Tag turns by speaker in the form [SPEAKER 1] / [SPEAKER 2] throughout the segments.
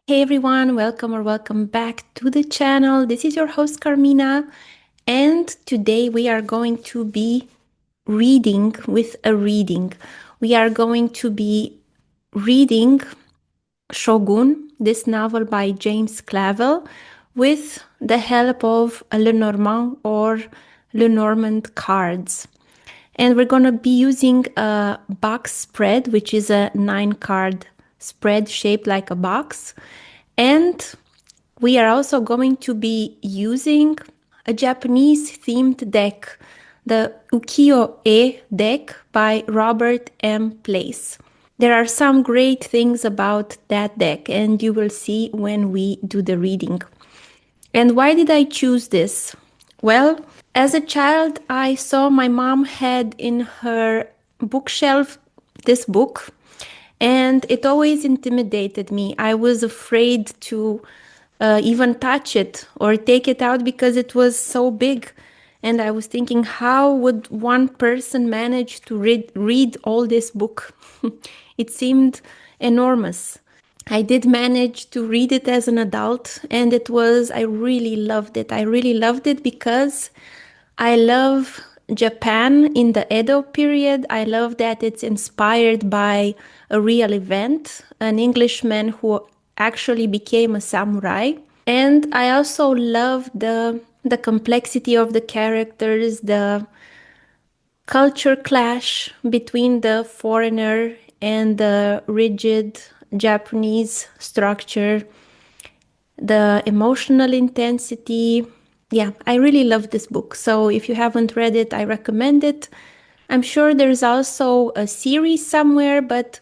[SPEAKER 1] Hey everyone, welcome or welcome back to the channel. This is your host Carmina, and today we are going to be reading with a reading. We are going to be reading Shōgun, this novel by James Clavell, with the help of a Lenormand or Lenormand cards. And we're going to be using a box spread, which is a 9-card spread shaped like a box. And we are also going to be using a Japanese themed deck, the Ukiyo-e deck by Robert M. Place. There are some great things about that deck, and you will see when we do the reading. And why did I choose this? Well, as a child, I saw my mom had in her bookshelf this book, and it always intimidated me. I was afraid to even touch it or take it out because it was so big. And I was thinking, how would one person manage to read all this book? It seemed enormous. I did manage to read it as an adult, and I really loved it. I really loved it because I love Japan in the Edo period. I love that it's inspired by a real event, an Englishman who actually became a samurai. And I also love the complexity of the characters, the culture clash between the foreigner and the rigid Japanese structure, the emotional intensity. Yeah, I really love this book. So if you haven't read it, I recommend it. I'm sure there's also a series somewhere, but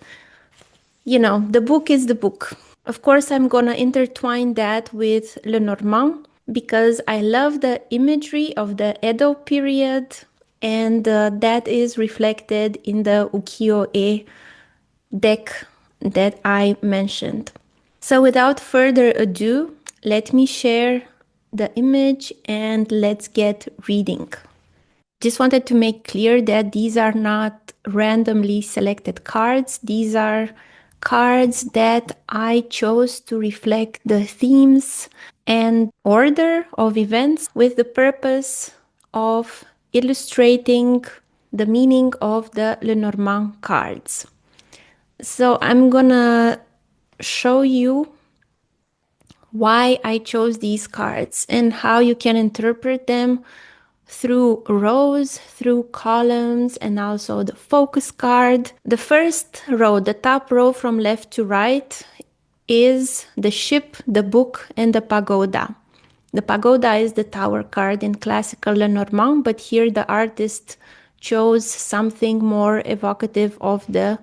[SPEAKER 1] the book is the book. Of course, I'm gonna intertwine that with Lenormand because I love the imagery of the Edo period, and that is reflected in the ukiyo-e deck that I mentioned. So without further ado, let me share the image and let's get reading. Just wanted to make clear that these are not randomly selected cards. These are cards that I chose to reflect the themes and order of events with the purpose of illustrating the meaning of the Lenormand cards. So I'm gonna show you why I chose these cards and how you can interpret them through rows, through columns, and also the focus card. The first row, the top row from left to right, is the ship, the book, and the pagoda. The pagoda is the tower card in classical Lenormand, but here the artist chose something more evocative of the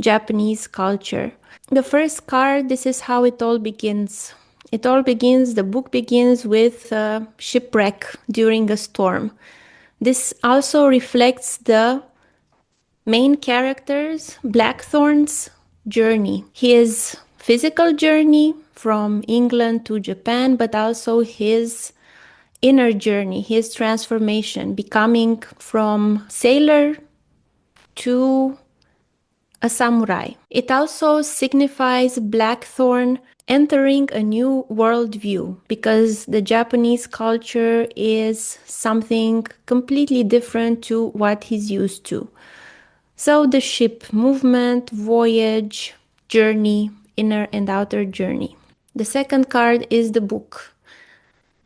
[SPEAKER 1] Japanese culture. The first card, this is how it all begins. The book begins with a shipwreck during a storm. This also reflects the main character's, Blackthorne's, journey. His physical journey from England to Japan, but also his inner journey, his transformation, becoming from sailor to a samurai. It also signifies Blackthorne entering a new worldview because the Japanese culture is something completely different to what he's used to. So the ship, movement, voyage, journey, inner and outer journey. The second card is the book.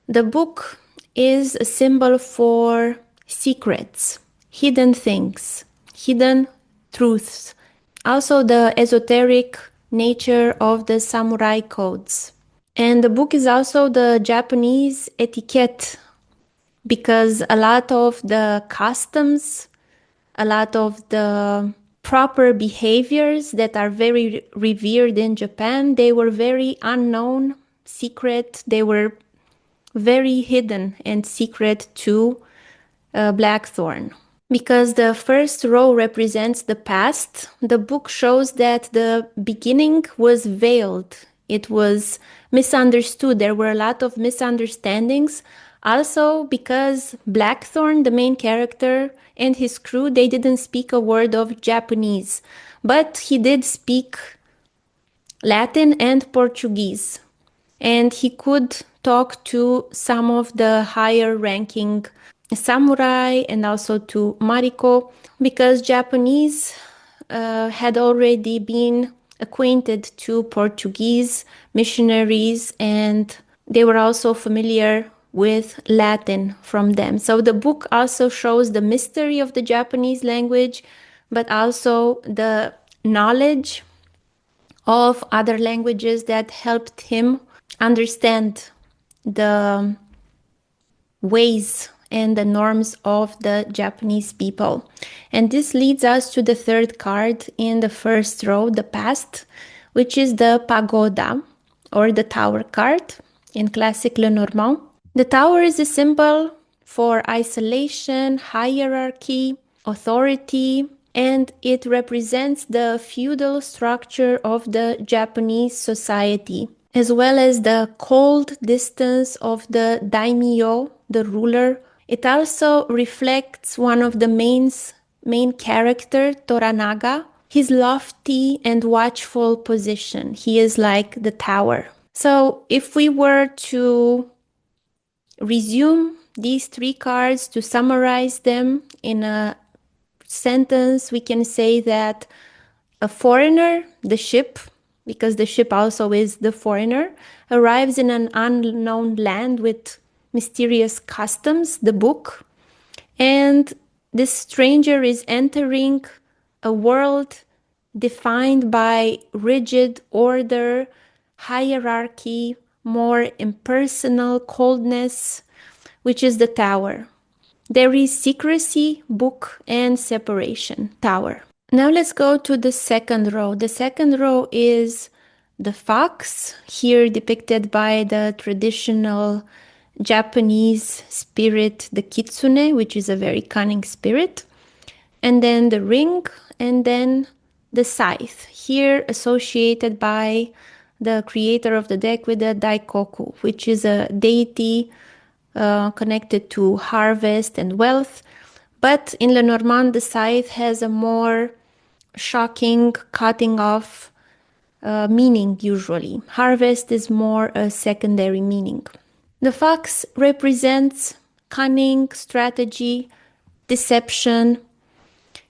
[SPEAKER 1] The book is a symbol for secrets, hidden things, hidden truths. Also the esoteric nature of the samurai codes. And the book is also the Japanese etiquette because a lot of the customs, a lot of the proper behaviors that are very revered in Japan, they were very unknown, secret. They were very hidden and secret to Blackthorne. Because the first row represents the past, the book shows that the beginning was veiled. It was misunderstood. There were a lot of misunderstandings. Also because Blackthorne, the main character, and his crew, they didn't speak a word of Japanese. But he did speak Latin and Portuguese. And he could talk to some of the higher ranking samurai and also to Mariko, because Japanese had already been acquainted to Portuguese missionaries, and they were also familiar with Latin from them. So the book also shows the mystery of the Japanese language, but also the knowledge of other languages that helped him understand the ways and the norms of the Japanese people. And this leads us to the third card in the first row, the past, which is the pagoda or the tower card in classic Lenormand. The tower is a symbol for isolation, hierarchy, authority, and it represents the feudal structure of the Japanese society, as well as the cold distance of the daimyo, the ruler. It also reflects one of the main character, Toranaga, his lofty and watchful position. He is like the tower. So if we were to resume these three cards, to summarize them in a sentence, we can say that a foreigner, the ship, because the ship also is the foreigner, arrives in an unknown land with mysterious customs, the book, and this stranger is entering a world defined by rigid order, hierarchy, more impersonal coldness, which is the tower. There is secrecy, book, and separation, tower. Now let's go to the second row. The second row is the fox, here depicted by the traditional Japanese spirit, the kitsune, which is a very cunning spirit. And then the ring, and then the scythe, here associated by the creator of the deck with the daikoku, which is a deity connected to harvest and wealth. But in Lenormand, the scythe has a more shocking, cutting off meaning usually. Harvest is more a secondary meaning. The fox represents cunning, strategy, deception.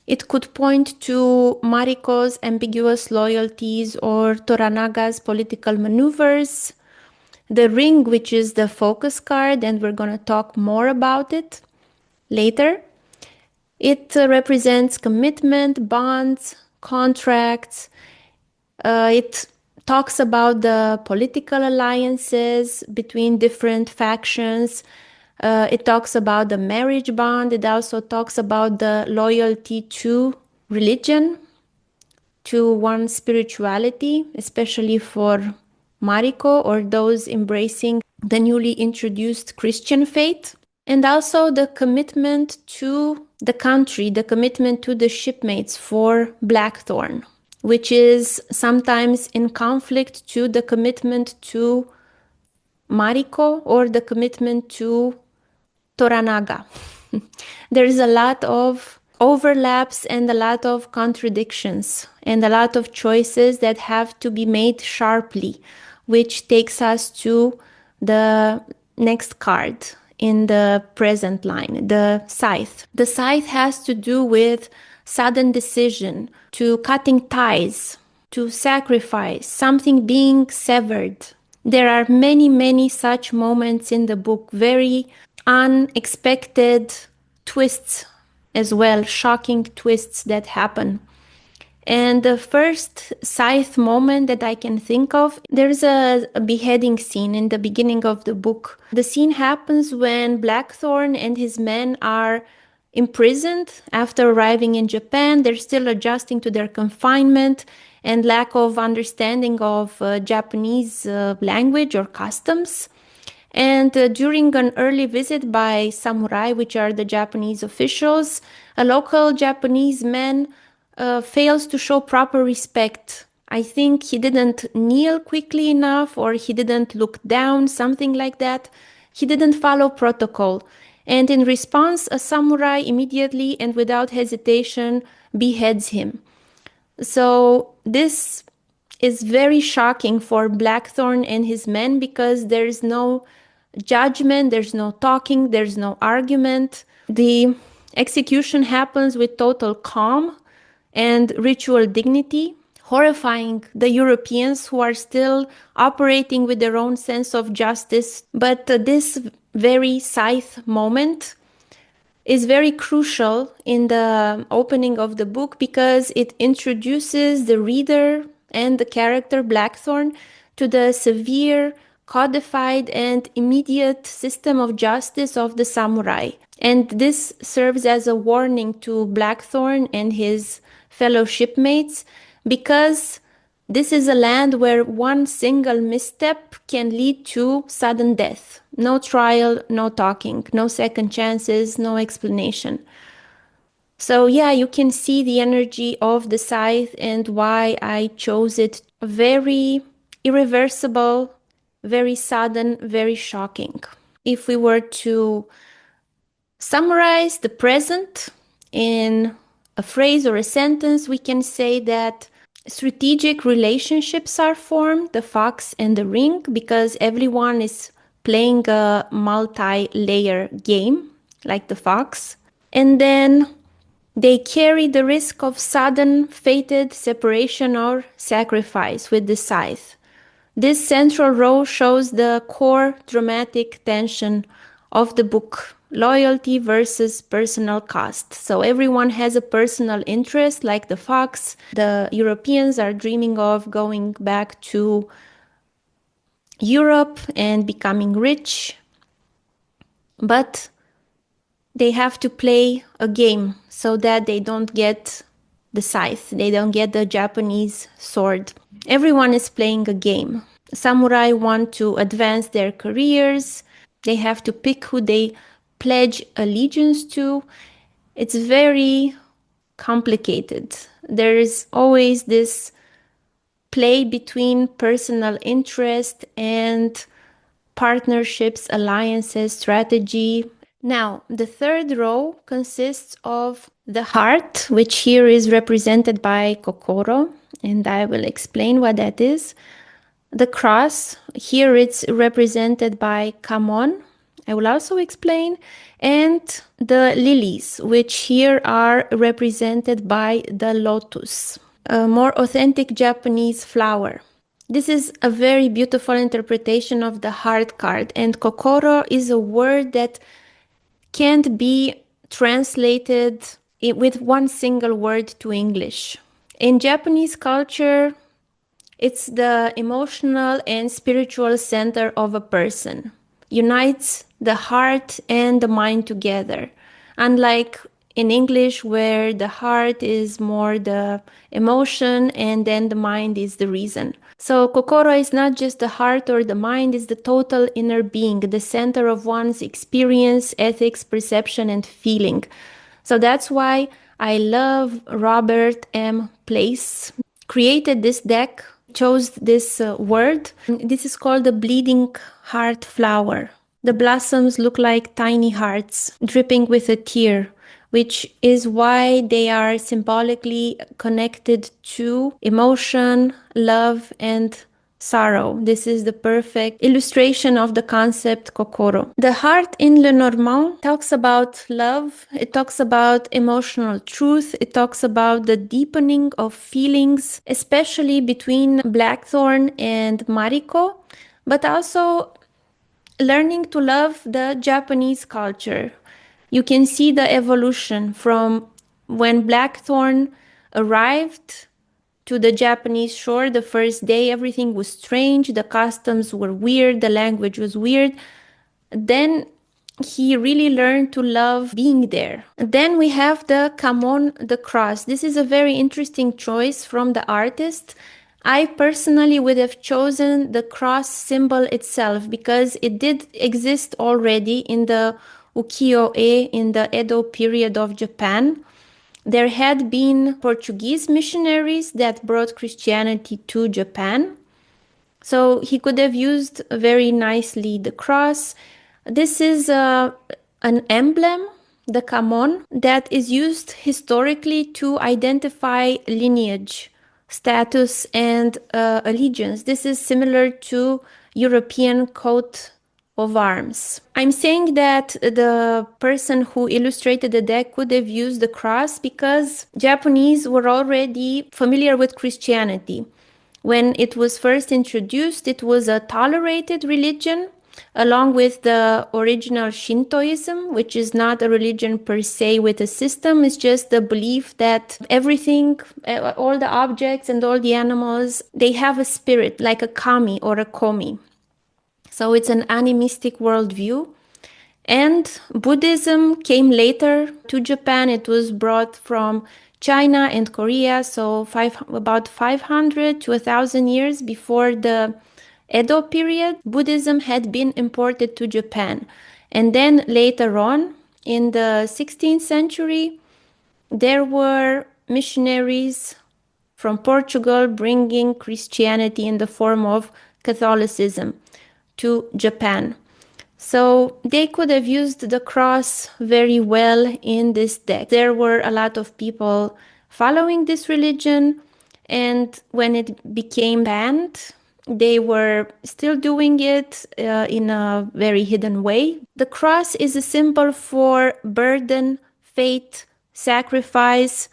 [SPEAKER 1] It could point to Mariko's ambiguous loyalties or Toranaga's political maneuvers. The ring, which is the focus card, and we're going to talk more about it later. It represents commitment, bonds, contracts. It talks about the political alliances between different factions. It talks about the marriage bond. It also talks about the loyalty to religion, to one's spirituality, especially for Mariko or those embracing the newly introduced Christian faith. And also the commitment to the country, the commitment to the shipmates for Blackthorne, which is sometimes in conflict to the commitment to Mariko or the commitment to Toranaga. There is a lot of overlaps and a lot of contradictions and a lot of choices that have to be made sharply, which takes us to the next card in the present line, the scythe. The scythe has to do with sudden decision, to cutting ties, to sacrifice, something being severed. There are many such moments in the book, very unexpected twists as well, shocking twists that happen. And the first scythe moment that I can think of, there's a beheading scene in the beginning of the book. The scene happens when Blackthorne and his men are imprisoned after arriving in Japan. They're still adjusting to their confinement and lack of understanding of Japanese language or customs. And during an early visit by samurai, which are the Japanese officials, a local Japanese man fails to show proper respect. I think he didn't kneel quickly enough, or he didn't look down, something like that. He didn't follow protocol. And in response, a samurai immediately and without hesitation beheads him. So this is very shocking for Blackthorne and his men because there's no judgment, there's no talking, there's no argument. The execution happens with total calm and ritual dignity, horrifying the Europeans who are still operating with their own sense of justice. But this very scythe moment is very crucial in the opening of the book because it introduces the reader and the character Blackthorne to the severe, codified, and immediate system of justice of the samurai. And this serves as a warning to Blackthorne and his fellow shipmates because this is a land where one single misstep can lead to sudden death. No trial, no talking, no second chances, no explanation. So, yeah, you can see the energy of the scythe and why I chose it. Very irreversible, very sudden, very shocking. If we were to summarize the present in a phrase or a sentence, we can say that strategic relationships are formed, the fox and the ring, because everyone is playing a multi-layer game, like the fox. And then they carry the risk of sudden, fated separation or sacrifice with the scythe. This central row shows the core dramatic tension of the book, loyalty versus personal cost. So everyone has a personal interest, like the fox. The Europeans are dreaming of going back to Europe and becoming rich, but they have to play a game so that they don't get the scythe, they don't get the Japanese sword. Everyone is playing a game. Samurai want to advance their careers. They have to pick who they pledge allegiance to. It's very complicated. There is always this play between personal interest and partnerships, alliances, strategy. Now, the third row consists of the heart, which here is represented by Kokoro, and I will explain what that is. The cross, here it's represented by Kamon, I will also explain, and the lilies, which here are represented by the lotus, a more authentic Japanese flower. This is a very beautiful interpretation of the heart card, and Kokoro is a word that can't be translated with one single word to English. In Japanese culture, it's the emotional and spiritual center of a person, unites the heart and the mind together. Unlike in English, where the heart is more the emotion and then the mind is the reason. So Kokoro is not just the heart or the mind, it's the total inner being, the center of one's experience, ethics, perception, and feeling. So that's why I love Robert M. Place. Created this deck, chose this word. This is called the bleeding heart flower. The blossoms look like tiny hearts dripping with a tear, which is why they are symbolically connected to emotion, love, and sorrow. This is the perfect illustration of the concept Kokoro. The heart in Lenormand talks about love, it talks about emotional truth, it talks about the deepening of feelings, especially between Blackthorne and Mariko, but also learning to love the Japanese culture. You can see the evolution from when Blackthorne arrived to the Japanese shore the first day. Everything was strange, the customs were weird, the language was weird. Then he really learned to love being there. Then we have the Kamon, the cross. This is a very interesting choice from the artist. I personally would have chosen the cross symbol itself because it did exist already in the ukiyo-e in the Edo period of Japan. There had been Portuguese missionaries that brought Christianity to Japan. So he could have used very nicely the cross. This is an emblem, the kamon, that is used historically to identify lineage. status and allegiance. This is similar to European coat of arms. I'm saying that the person who illustrated the deck could have used the cross because Japanese were already familiar with Christianity. When it was first introduced, it was a tolerated religion along with the original Shintoism, which is not a religion per se with a system. It's just the belief that everything, all the objects and all the animals, they have a spirit, like a kami or a komi. So it's an animistic worldview. And Buddhism came later to Japan. It was brought from China and Korea, so about 500 to 1,000 years before the Edo period. Buddhism had been imported to Japan. And then later on, in the 16th century, there were missionaries from Portugal bringing Christianity in the form of Catholicism to Japan. So they could have used the cross very well in this deck. There were a lot of people following this religion, and when it became banned, they were still doing it in a very hidden way. The cross is a symbol for burden, faith, sacrifice,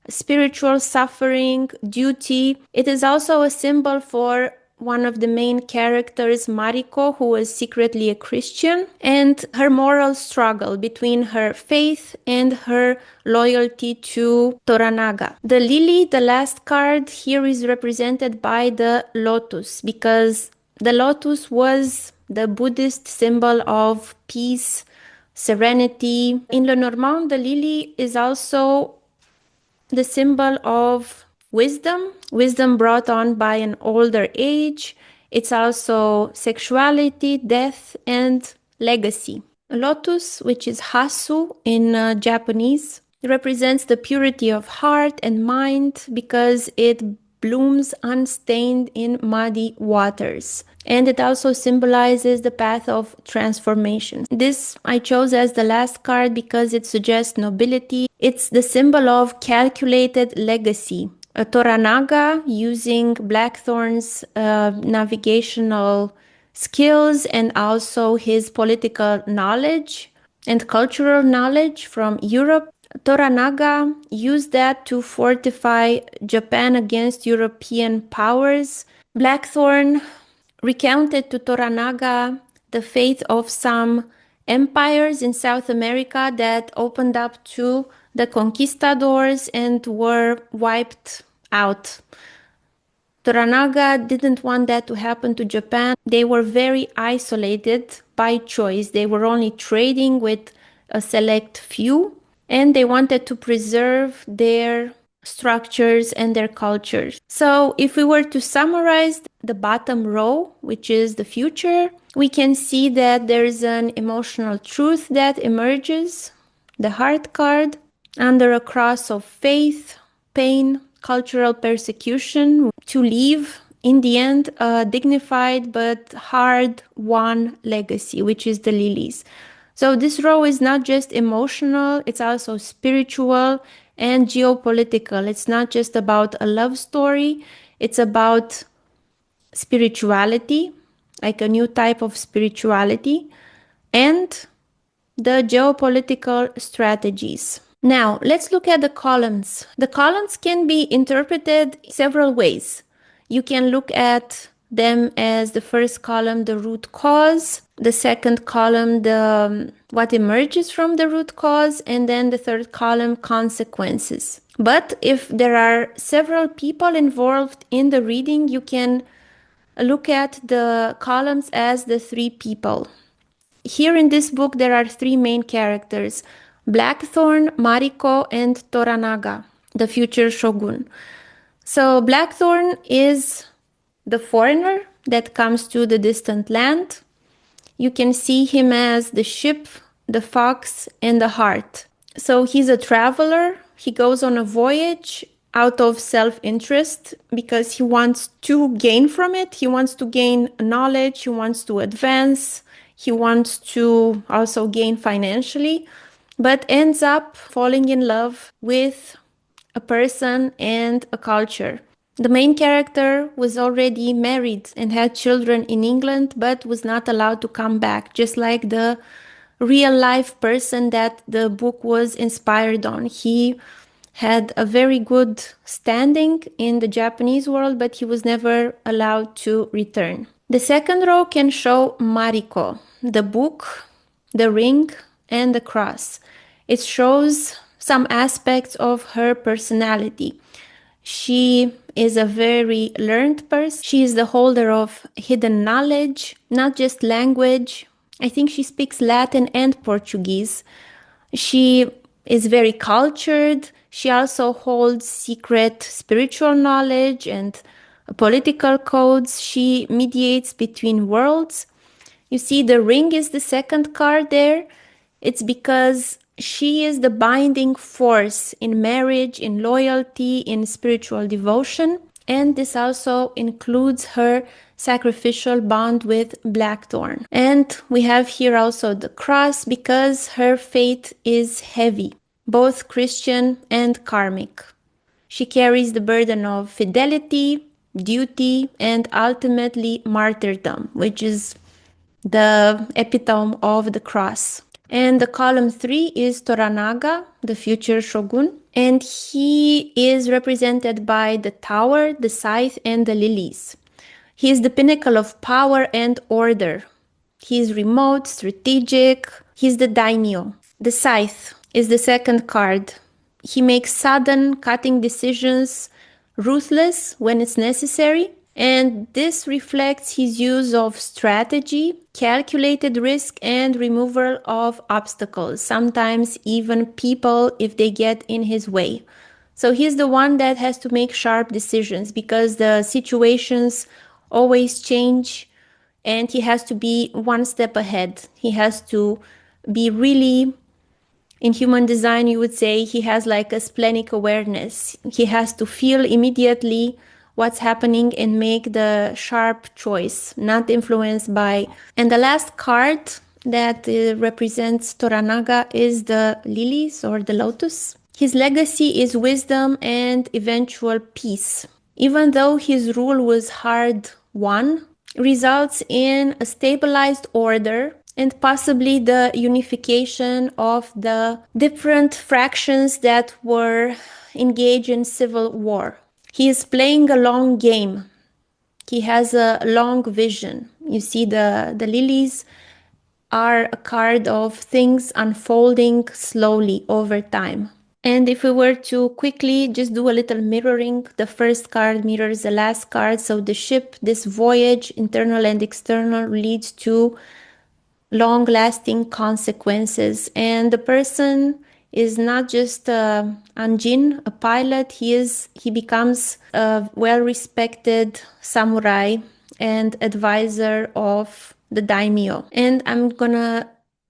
[SPEAKER 1] spiritual suffering, duty. It is also a symbol for one of the main characters, Mariko, who was secretly a Christian, and her moral struggle between her faith and her loyalty to Toranaga. The lily, the last card here, is represented by the lotus because the lotus was the Buddhist symbol of peace, serenity. In Lenormand, the lily is also the symbol of wisdom brought on by an older age. It's also sexuality, death, and legacy. Lotus, which is Hasu in Japanese, represents the purity of heart and mind because it blooms unstained in muddy waters. And it also symbolizes the path of transformation. This I chose as the last card because it suggests nobility. It's the symbol of calculated legacy. A Toranaga, using Blackthorne's navigational skills and also his political knowledge and cultural knowledge from Europe, Toranaga used that to fortify Japan against European powers. Blackthorne recounted to Toranaga the fate of some empires in South America that opened up to the conquistadors and were wiped out. Toranaga didn't want that to happen to Japan. They were very isolated by choice. They were only trading with a select few, and they wanted to preserve their structures and their cultures. So if we were to summarize the bottom row, which is the future, we can see that there is an emotional truth that emerges, the heart card, under a cross of faith, pain, cultural persecution, to leave in the end a dignified but hard-won legacy, which is the lilies. So this row is not just emotional, it's also spiritual and geopolitical. It's not just about a love story, it's about spirituality, like a new type of spirituality, and the geopolitical strategies. Now, let's look at the columns. The columns can be interpreted several ways. You can look at them as the first column, the root cause, the second column, the what emerges from the root cause, and then the third column, consequences. But if there are several people involved in the reading, you can look at the columns as the three people. Here in this book, there are three main characters: Blackthorne, Mariko, and Toranaga, the future shogun. So Blackthorne is the foreigner that comes to the distant land. You can see him as the ship, the fox, and the hart. So he's a traveler. He goes on a voyage out of self-interest because he wants to gain from it. He wants to gain knowledge. He wants to advance. He wants to also gain financially, but ends up falling in love with a person and a culture. The main character was already married and had children in England, but was not allowed to come back, just like the real life person that the book was inspired on. He had a very good standing in the Japanese world, but he was never allowed to return. The second row can show Mariko, the book, the ring, and the cross. It shows some aspects of her personality. She is a very learned person. She is the holder of hidden knowledge, not just language. I think she speaks Latin and Portuguese. She is very cultured. She also holds secret spiritual knowledge and political codes. She mediates between worlds. You see, the ring is the second card there. It's because she is the binding force in marriage, in loyalty, in spiritual devotion. And this also includes her sacrificial bond with Blackthorne. And we have here also the cross because her fate is heavy, both Christian and karmic. She carries the burden of fidelity, duty, and ultimately martyrdom, which is the epitome of the cross. And the column 3 is Toranaga, the future shogun. And he is represented by the tower, the scythe, and the lilies. He is the pinnacle of power and order. He is remote, strategic. He's the daimyo. The scythe is the second card. He makes sudden, cutting decisions, ruthless when it's necessary. And this reflects his use of strategy, calculated risk, and removal of obstacles, sometimes even people if they get in his way. So he's the one that has to make sharp decisions because the situations always change and he has to be one step ahead. He has to be really, in human design, you would say he has like a splenic awareness. He has to feel immediately what's happening and make the sharp choice, not influenced by. And the last card that represents Toranaga is the lilies or the lotus. His legacy is wisdom and eventual peace. Even though his rule was hard won, results in a stabilized order and possibly the unification of the different fractions that were engaged in civil war. He is playing a long game. He has a long vision. You see, the lilies are a card of things unfolding slowly over time. And if we were to quickly just do a little mirroring, the first card mirrors the last card. So the ship, this voyage, internal and external, leads to long-lasting consequences. And the person is not just Anjin, a pilot. He becomes a well-respected samurai and advisor of the daimyo. And I'm gonna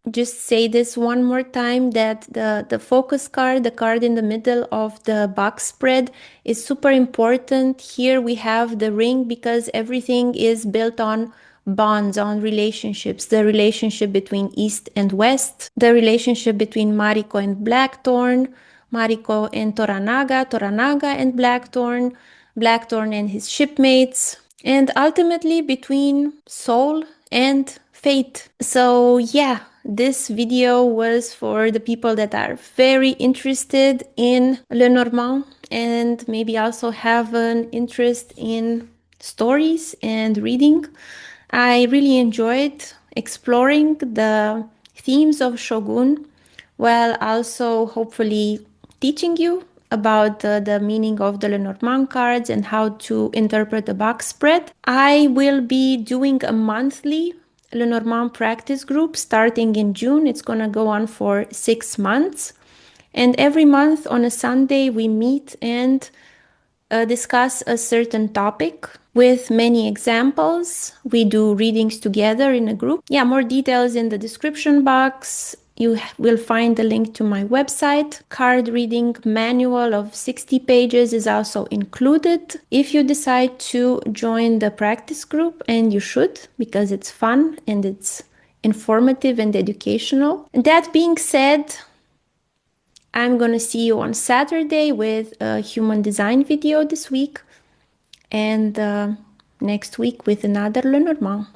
[SPEAKER 1] just say this one more time, that the focus card, the card in the middle of the box spread, is super important. Here we have the ring because everything is built on bonds, on relationships, the relationship between East and West, the relationship between Mariko and Blackthorne, Mariko and Toranaga, Toranaga and Blackthorne, Blackthorne and his shipmates, and ultimately between soul and fate. So yeah, this video was for the people that are very interested in Lenormand and maybe also have an interest in stories and reading. I really enjoyed exploring the themes of Shōgun while also hopefully teaching you about the meaning of the Lenormand cards and how to interpret the box spread. I will be doing a monthly Lenormand practice group starting in June. It's going to go on for 6 months. And every month on a Sunday, we meet and discuss a certain topic with many examples. We do readings together in a group. Yeah, more details in the description box. You will find the link to my website. Card reading manual of 60 pages is also included if you decide to join the practice group, and you should because it's fun and it's informative and educational. That being said, I'm gonna see you on Saturday with a human design video this week. and next week with another Lenormand.